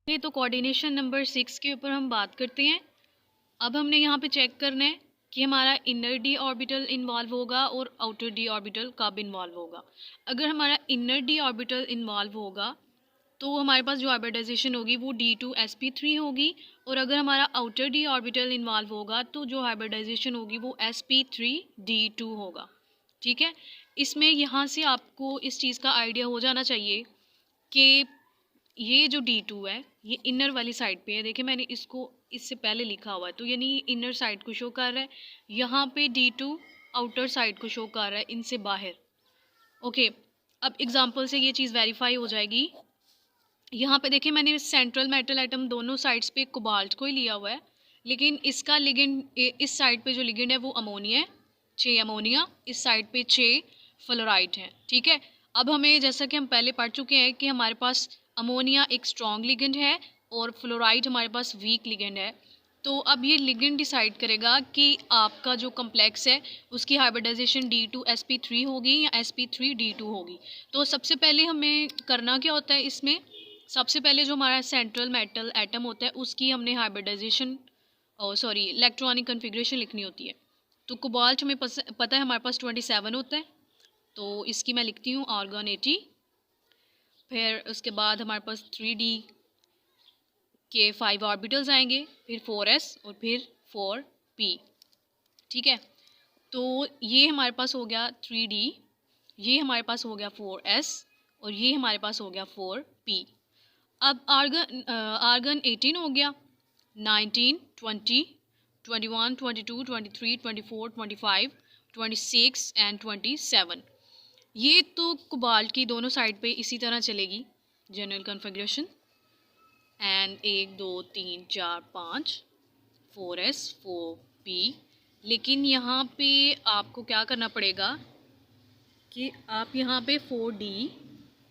ये तो coordination number 6 के ऊपर हम बात करते हैं। अब हमने यहाँ पे चेक करना है कि हमारा इनर डी ऑर्बिटल इन्वॉल्व होगा और आउटर डी ऑर्बिटल कब इन्वॉल्व होगा। अगर हमारा इनर डी ऑर्बिटल इन्वॉल्व होगा तो हमारे पास जो हाइब्रिडाइजेशन होगी वो D2sp3 होगी, और अगर हमारा आउटर डी ऑर्बिटल इन्वॉल्व होगा तो जो हाइब्रिडाइजेशन होगी वो sp3d2 होगा। ठीक है, इसमें यहाँ से आपको इस चीज़ का आइडिया हो जाना चाहिए कि ये जो D2 है ये इनर वाली साइड पे है। देखिए मैंने इसको इससे पहले लिखा हुआ है, तो यानी इनर साइड को शो कर रहा है। यहाँ पे D2 आउटर साइड को शो कर रहा है इनसे बाहर। ओके, अब एग्जांपल से ये चीज़ वेरीफाई हो जाएगी। यहाँ पे देखिए मैंने सेंट्रल मेटल एटम दोनों साइड्स पे कोबाल्ट को ही लिया हुआ है, लेकिन इसका लिगेंड इस साइड पे जो लिगेंड है वो अमोनिया है, 6 अमोनिया, इस साइड पे 6 फ्लोराइड है। ठीक है, अब हमें जैसा कि हम पहले पढ़ चुके हैं कि हमारे पास अमोनिया एक स्ट्रॉन्ग लिगेंड है और फ्लोराइड हमारे पास वीक लिगेंड है। तो अब ये लिगेंड डिसाइड करेगा कि आपका जो कम्प्लेक्स है उसकी हाइब्रिडाइजेशन D2sp3 होगी या sp3d2 होगी। तो सबसे पहले हमें करना क्या होता है इसमें, सबसे पहले जो हमारा सेंट्रल मेटल एटम होता है उसकी हमने हाइब्रिडाइजेशन इलेक्ट्रॉनिक कन्फिग्रेशन लिखनी होती है। तो कोबाल्ट हमें पता है हमारे पास 27 होता है, तो इसकी मैं लिखती हूँ आर्गन 80। फिर उसके बाद हमारे पास 3D के 5 ऑर्बिटल्स आएंगे, फिर 4s और फिर 4p। ठीक है, तो ये हमारे पास हो गया 3D, ये हमारे पास हो गया 4s और ये हमारे पास हो गया 4p। अब आर्गन 18 हो गया, 19, 20, 21, 22, 23, 24, 25, 26 एंड 27। ये तो कोबाल्ट की दोनों साइड पे इसी तरह चलेगी general configuration. And 1 2 3 4 5 4s 4p। लेकिन यहाँ पे आपको क्या करना पड़ेगा कि आप यहाँ पे 4d,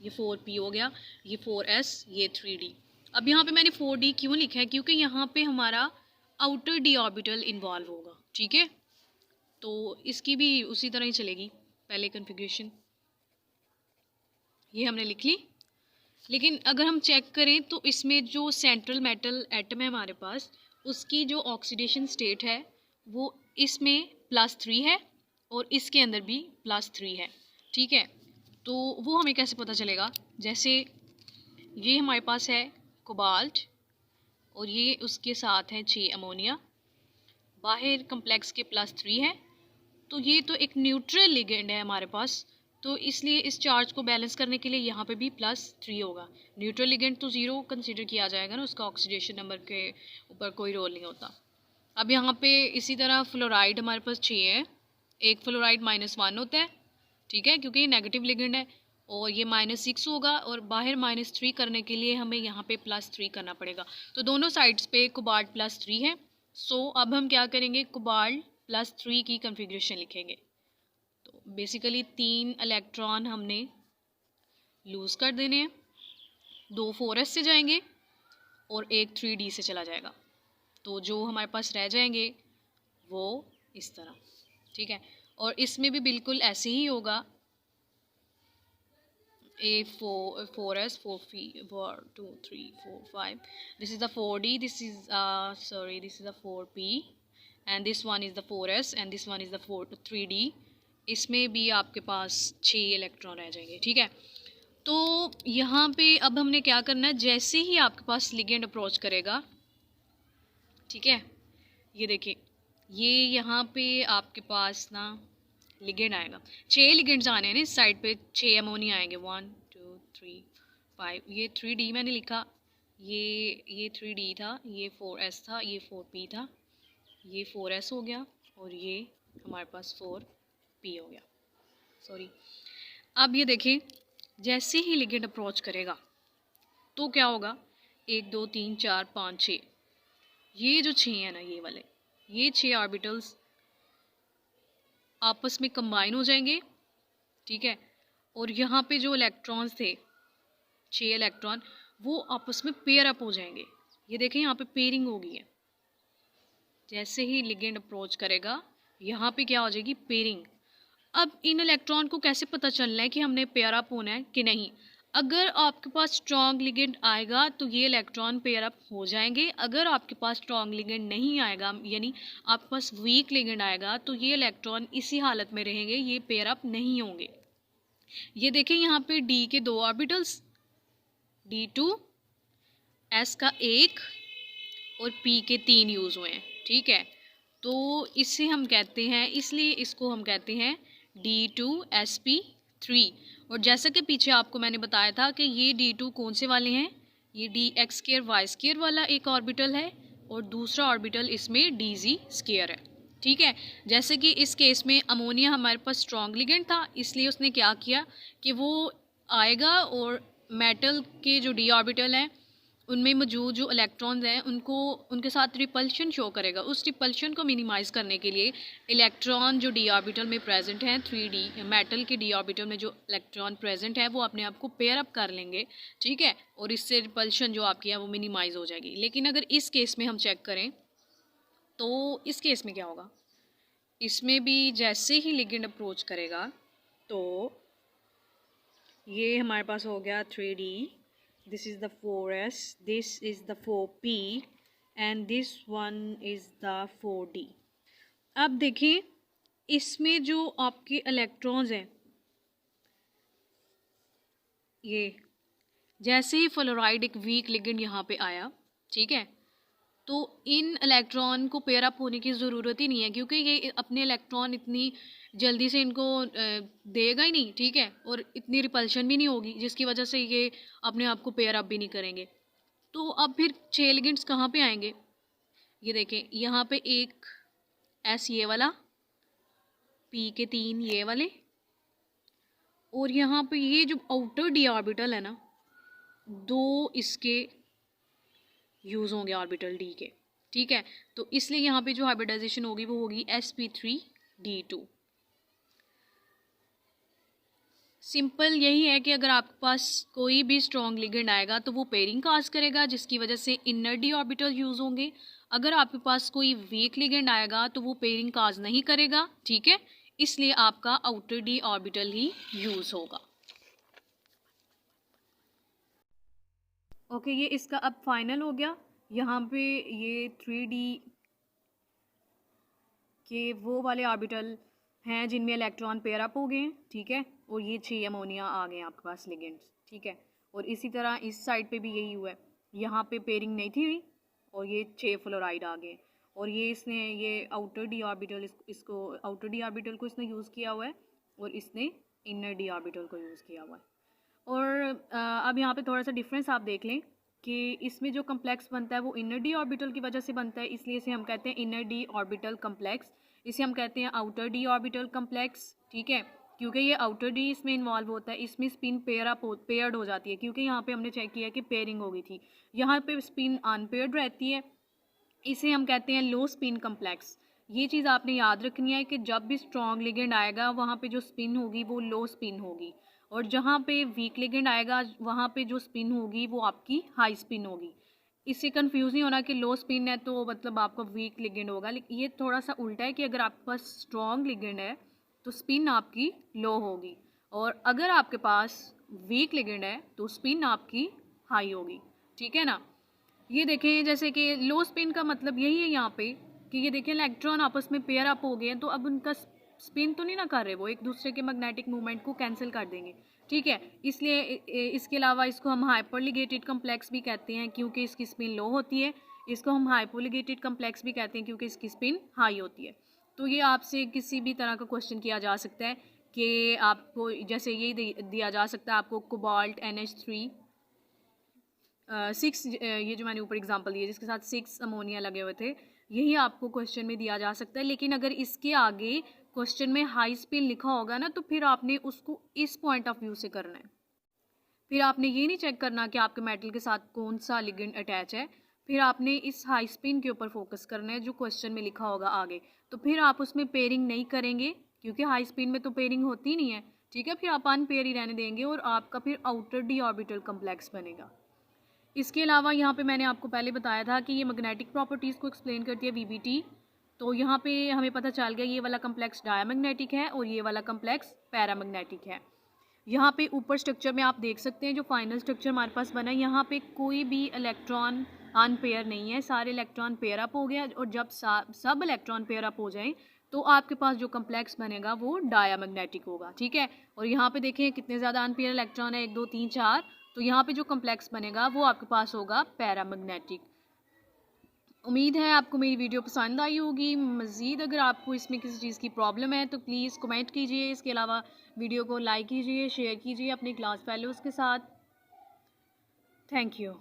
ये 4p हो गया, ये 4s, ये 3d। अब यहाँ पे मैंने 4d क्यों लिखा है, क्योंकि यहाँ पे हमारा आउटर डी ऑर्बिटल इन्वॉल्व होगा। ठीक है, तो इसकी भी उसी तरह ही चलेगी पहले कन्फिग्रेशन, ये हमने लिख ली। लेकिन अगर हम चेक करें तो इसमें जो सेंट्रल मेटल एटम है हमारे पास, उसकी जो ऑक्सीडेशन स्टेट है वो इसमें +3 है और इसके अंदर भी +3 है। ठीक है, तो वो हमें कैसे पता चलेगा, जैसे ये हमारे पास है कोबाल्ट और ये उसके साथ है 6 अमोनिया, बाहर कम्प्लेक्स के +3 है, तो ये तो एक न्यूट्रल लिगेंड है हमारे पास, तो इसलिए इस चार्ज को बैलेंस करने के लिए यहाँ पे भी +3 होगा। न्यूट्रल लिगेंड तो 0 कंसीडर किया जाएगा ना, उसका ऑक्सीडेशन नंबर के ऊपर कोई रोल नहीं होता। अब यहाँ पे इसी तरह फ्लोराइड हमारे पास 6 है, एक फ्लोराइड -1 होता है। ठीक है, क्योंकि ये नेगेटिव लिगेंड है, और ये -6 होगा, और बाहर -3 करने के लिए हमें यहाँ पे +3 करना पड़ेगा। तो दोनों साइड्स पे कोबाल्ट +3 है। सो अब हम क्या करेंगे, कोबाल्ट +3 की कन्फिग्रेशन लिखेंगे। तो बेसिकली 3 इलेक्ट्रॉन हमने लूज़ कर देने हैं, 2 4s से जाएंगे और एक 3d से चला जाएगा, तो जो हमारे पास रह जाएंगे वो इस तरह। ठीक है, और इसमें भी बिल्कुल ऐसे ही होगा, A4s 4 2 3 4 5, this is the 4d, this is this is the 4p, and this one is the 4s and this one is the 3d। इसमें भी आपके पास 6 इलेक्ट्रॉन रह जाएंगे। ठीक है, तो यहाँ पे अब हमने क्या करना है, जैसे ही आपके पास लिगेंड अप्रोच करेगा, ठीक है, ये देखिए, ये यहाँ पे आपके पास ना लिगेंड आएगा, 6 लिगेंड्स आने हैं ना इस साइड पे, 6 अमोनिया आएंगे, 1 2 3 5, ये 3d मैंने लिखा, ये 3d था, ये 4s था, ये 4p था, ये 4s हो गया, और ये हमारे पास 4p हो गया। सॉरी, अब ये देखें, जैसे ही लिगेंड अप्रोच करेगा तो क्या होगा, 1 2 3 4 5 6, ये जो 6 है ना, ये वाले, ये 6 ऑर्बिटल्स आपस में कंबाइन हो जाएंगे। ठीक है, और यहाँ पे जो इलेक्ट्रॉन्स थे 6 इलेक्ट्रॉन, वो आपस में पेयर अप हो जाएंगे। ये देखें, यहाँ पे पेयरिंग हो गई है। जैसे ही लिगेंड अप्रोच करेगा यहाँ पे क्या हो जाएगी, पेयरिंग। अब इन इलेक्ट्रॉन को कैसे पता चलना है कि हमने पेयर अप होना है कि नहीं। अगर आपके पास स्ट्रॉन्ग लिगेंड आएगा तो ये इलेक्ट्रॉन पेयर अप हो जाएंगे। अगर आपके पास स्ट्रॉन्ग लिगेंड नहीं आएगा, यानी आपके पास वीक लिगेंड आएगा, तो ये इलेक्ट्रॉन इसी हालत में रहेंगे, ये पेयर अप नहीं होंगे। ये देखें यहाँ पे डी के 2 ऑर्बिटल्स, D2, S का 1 और P के 3 यूज़ हुए हैं, ठीक है। तो इसे हम कहते हैं, इसलिए इसको हम कहते हैं D2sp3। और जैसा कि पीछे आपको मैंने बताया था कि ये D2 कौन से वाले हैं, ये dx2y2 वाला एक ऑर्बिटल है और दूसरा ऑर्बिटल इसमें dz2 है, ठीक है। जैसे कि इस केस में अमोनिया हमारे पास स्ट्रॉन्ग लिगेंड था, इसलिए उसने क्या किया कि वो आएगा और मेटल के जो d ऑर्बिटल हैं उनमें मौजूद जो इलेक्ट्रॉन्स हैं उनको उनके साथ रिपल्शन शो करेगा। उस रिपल्शन को मिनिमाइज़ करने के लिए इलेक्ट्रॉन जो डी ऑर्बिटल में प्रेजेंट हैं, 3d मेटल के डी ऑर्बिटल में जो इलेक्ट्रॉन प्रेजेंट है वो अपने आप को पेयर अप कर लेंगे, ठीक है, और इससे रिपल्शन जो आपकी है वो मिनिमाइज़ हो जाएगी। लेकिन अगर इस केस में हम चेक करें तो इस केस में क्या होगा, इसमें भी जैसे ही लिगेंड अप्रोच करेगा तो ये हमारे पास हो गया 3d, this is the 4s, this is the 4p and this one is the 4d। अब देखिए इसमें जो आपके इलेक्ट्रॉन्स हैं, ये जैसे ही फ्लोराइड एक वीक लिगेंड यहाँ पे आया, ठीक है, तो इन इलेक्ट्रॉन को पेयर अप होने की ज़रूरत ही नहीं है, क्योंकि ये अपने इलेक्ट्रॉन इतनी जल्दी से इनको देगा ही नहीं, ठीक है, और इतनी रिपल्शन भी नहीं होगी जिसकी वजह से ये अपने आप को पेयर अप भी नहीं करेंगे। तो अब फिर 6 लिगेंड्स कहाँ पे आएंगे, ये देखें यहाँ पे एक एस ये वाला, पी के 3 ये वाले, और यहाँ पे ये जो आउटर डी ऑर्बिटल है ना, 2 इसके यूज़ होंगे ऑर्बिटल डी के, ठीक है। तो इसलिए यहाँ पे जो हाइब्रिडाइजेशन होगी वो होगी sp3d2। सिंपल यही है कि अगर आपके पास कोई भी स्ट्रॉन्ग लिगेंड आएगा तो वो पेयरिंग काज करेगा, जिसकी वजह से इनर डी ऑर्बिटल यूज़ होंगे। अगर आपके पास कोई वीक लिगेंड आएगा तो वो पेयरिंग काज नहीं करेगा, ठीक है, इसलिए आपका आउटर डी ऑर्बिटल ही यूज़ होगा। ओके, ये इसका अब फाइनल हो गया। यहाँ पे ये 3d के वो वाले ऑर्बिटल हैं जिनमें इलेक्ट्रॉन पेयर अप हो गए हैं, ठीक है, और ये 6 अमोनिया आ गए हैं आपके पास लिगेंड्स, ठीक है। और इसी तरह इस साइड पे भी यही हुआ है, यहाँ पे पेयरिंग नहीं थी हुई और ये 6 फ्लोराइड आ गए, और ये इसने ये आउटर डी ऑर्बिटल इसको आउटर डी ऑर्बिटल को इसने यूज़ किया हुआ है और इसने इनर डी ऑर्बिटल को यूज़ किया हुआ है। और अब यहाँ पे थोड़ा सा डिफरेंस आप देख लें कि इसमें जो कम्प्लेक्स बनता है वो इनर डी ऑर्बिटल की वजह से बनता है, इसलिए इसे हम कहते हैं इनर डी ऑर्बिटल कम्प्लेक्स। इसे हम कहते हैं आउटर डी ऑर्बिटल कम्प्लेक्स, ठीक है, क्योंकि ये आउटर डी इसमें इन्वॉल्व होता है, इसमें स्पिन पेयर्ड हो जाती है, क्योंकि यहाँ पे हमने चेक किया कि पेयरिंग हो गई थी, यहाँ पे स्पिन अनपेयर्ड रहती है, इसे हम कहते हैं लो स्पिन कम्प्लेक्स। ये चीज़ आपने याद रखनी है कि जब भी स्ट्रॉन्ग लिगेंड आएगा वहाँ पे जो स्पिन होगी वो लो स्पिन होगी, और जहाँ पे वीक लिगेंड आएगा वहाँ पे जो स्पिन होगी वो आपकी हाई स्पिन होगी। इससे कंफ्यूज नहीं होना कि लो स्पिन है तो मतलब आपका वीक लिगेंड होगा, लेकिन ये थोड़ा सा उल्टा है कि अगर आपके पास स्ट्रॉन्ग लिगेंड है तो स्पिन आपकी लो होगी, और अगर आपके पास वीक लिगेंड है तो स्पिन आपकी हाई होगी, ठीक है ना। ये देखें जैसे कि लो स्पिन का मतलब यही है यहाँ पे कि ये देखें इलेक्ट्रॉन आपस में पेयर अप हो गए हैं, तो अब उनका स्पिन तो नहीं ना कर रहे, वो एक दूसरे के मैग्नेटिक मूवमेंट को कैंसिल कर देंगे, ठीक है। इसलिए इसके अलावा इसको हम हाइपरलिगेटेड कम्प्लेक्स भी कहते हैं क्योंकि इसकी स्पिन लो होती है, इसको हम हाइपोलिगेटेड कम्प्लेक्स भी कहते हैं क्योंकि इसकी स्पिन हाई होती है। तो ये आपसे किसी भी तरह का क्वेश्चन किया जा सकता है कि आपको जैसे ये दिया जा सकता है आपको कोबाल्ट NH3 6 ये जो मैंने ऊपर एग्जांपल दिए जिसके साथ 6 अमोनिया लगे हुए थे, यही आपको क्वेश्चन में दिया जा सकता है। लेकिन अगर इसके आगे क्वेश्चन में हाई स्पिन लिखा होगा ना तो फिर आपने उसको इस पॉइंट ऑफ व्यू से करना है, फिर आपने ये नहीं चेक करना कि आपके मेटल के साथ कौन सा लिगेंड अटैच है, फिर आपने इस हाई स्पिन के ऊपर फोकस करना है जो क्वेश्चन में लिखा होगा आगे। तो फिर आप उसमें पेयरिंग नहीं करेंगे क्योंकि हाई स्पिन में तो पेयरिंग होती नहीं है, ठीक है, फिर आप अनपेयर ही रहने देंगे और आपका फिर आउटर डी ऑर्बिटल कम्प्लेक्स बनेगा। इसके अलावा यहाँ पे मैंने आपको पहले बताया था कि ये मैग्नेटिक प्रॉपर्टीज़ को एक्सप्लेन करती है VBT। तो यहाँ पे हमें पता चल गया ये वाला कम्प्लेक्स डायमैग्नेटिक है और ये वाला कम्प्लेक्स पैरामैग्नेटिक है। यहाँ पे ऊपर स्ट्रक्चर में आप देख सकते हैं जो फाइनल स्ट्रक्चर हमारे पास बना है, यहाँ पे कोई भी इलेक्ट्रॉन अनपेयर नहीं है, सारे इलेक्ट्रॉन पेयर अप हो गया। और जब सब इलेक्ट्रॉन पेयर अप हो जाएं तो आपके पास जो कम्प्लेक्स बनेगा वो डायामैग्नेटिक होगा, ठीक है। और यहाँ पे देखें कितने ज़्यादा अनपेयर इलेक्ट्रॉन है, 1 2 3 4, तो यहाँ पे जो कम्प्लेक्स बनेगा वो आपके पास होगा पैरामैग्नेटिक। उम्मीद है आपको मेरी वीडियो पसंद आई होगी। मज़ीद अगर आपको इसमें किसी चीज़ की प्रॉब्लम है तो प्लीज़ कमेंट कीजिए। इसके अलावा वीडियो को लाइक कीजिए, शेयर कीजिए अपने क्लास फेलोज़ के साथ। Thank you.